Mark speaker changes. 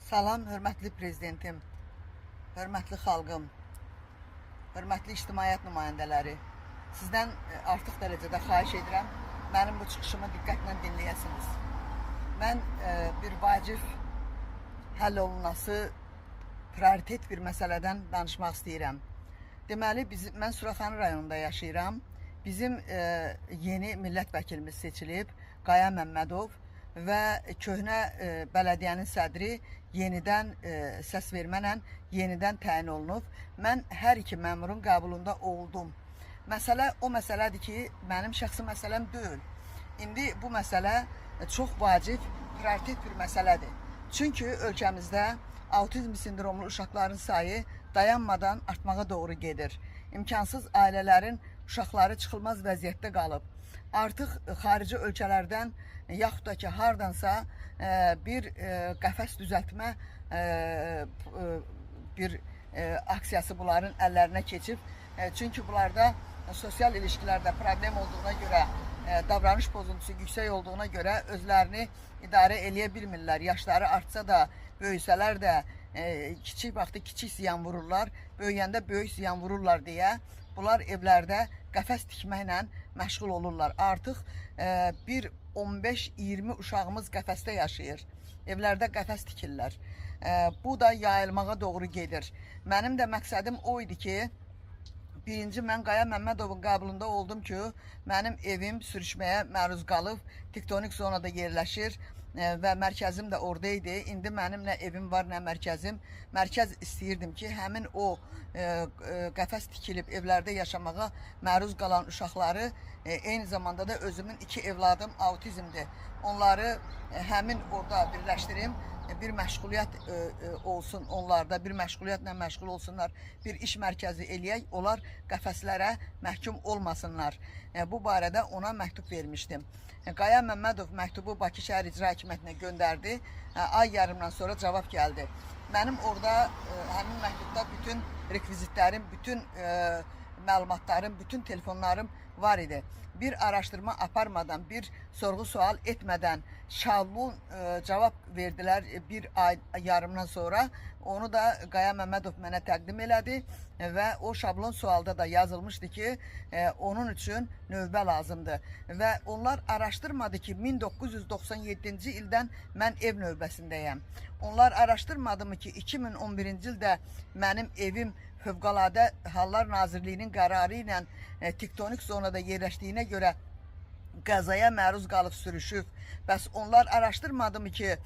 Speaker 1: Salam, hörmətli prezidentim, hörmətli xalqım, hörmətli ictimaiyyət nümayəndələri. Sizdən artıq dərəcədə xahiş edirəm, mənim bu çıxışımı diqqətlə dinləyəsiniz. Mən bir vacib həll olunması prioritet bir məsələdən danışmaq istəyirəm. Deməli, mən Suraxanı rayonunda yaşayıram. Bizim yeni millət vəkilimiz seçilib, Qaya Məmmədov və köhnə bələdiyyənin sədri yenidən səs verməklə yenidən təyin olunub. Mən hər iki məmurun qəbulunda oldum. Məsələ o məsələdir ki, mənim şəxsi məsələm deyil. İndi bu məsələ çox vacib, prioritet bir məsələdir. Çünki ölkəmizdə autizm sindromlu uşaqların sayı dayanmadan artmağa doğru gedir. İmkansız ailələrin uşaqları çıxılmaz vəziyyətdə qalıb. Artıq xarici ölkələrdən yaxud da ki, hardansa bir qəfəs düzəltmə bir aksiyası bunların əllərinə keçib. Çünki bunlarda sosial ilişkilərdə problem olduğuna görə, davranış pozuntusu yüksək olduğuna görə özlərini idarə eləyə bilmirlər. Yaşları artsa da, böyüsələr də kiçik vaxtı kiçik ziyan vururlar, böyüyəndə böyük ziyan vururlar deyə bunlar evlərdə qəfəs tikməklə məşğul olurlar. Artıq bir 15-20 uşağımız qəfəsdə yaşayır. Evlərdə qəfəs tikirlər. Bu da yayılmağa doğru gedir. Mənim də məqsədim o idi ki, birinci mən Qaya Məmmədovun qəbulunda oldum ki, mənim evim sürüşməyə məruz qalıb, tektonik zonada yerləşir və mərkəzim də orada idi. İndi mənim nə evim var, nə mərkəzim. Mərkəz istəyirdim ki, həmin o qəfəs tikilib evlərdə yaşamağa məruz qalan uşaqları, eyni zamanda da özümün 2 evladım autizmdir. Onları həmin orada birləşdirim, bir məşğuliyyət olsun onlarda, bir məşğuliyyətlə məşğul olsunlar, bir iş mərkəzi eləyək, onlar qəfəslərə məhkum olmasınlar. Bu barədə ona məktub vermişdim. Qaya Məmmədov məktubu Bakı Şəhər İcra Hakimiyyətinə göndərdi. Ay yarımdan sonra cavab gəldi. Mənim orada həmin məktubda bütün rekvizitlərim, bütün məlumatlarım, bütün telefonlarım var idi. Bir araşdırma aparmadan, bir sorğu-sual etmədən şablon cavab verdilər bir ay yarımdan sonra. Onu da Qaya Məmmədov mənə təqdim elədi və o şablon sualda da yazılmışdı ki, onun üçün növbə lazımdır. Və onlar araşdırmadı ki, 1997-ci ildən mən ev növbəsindəyəm. Onlar araşdırmadı mı ki, 2011-ci ildə mənim evim Fövqəladə Hallar Nazirliyinin qərarı ilə tektonik zonada yerləşdiyinə görə qəzaya məruz qalıb sürüşüb. Bəs onlar araşdırmadı mı ki,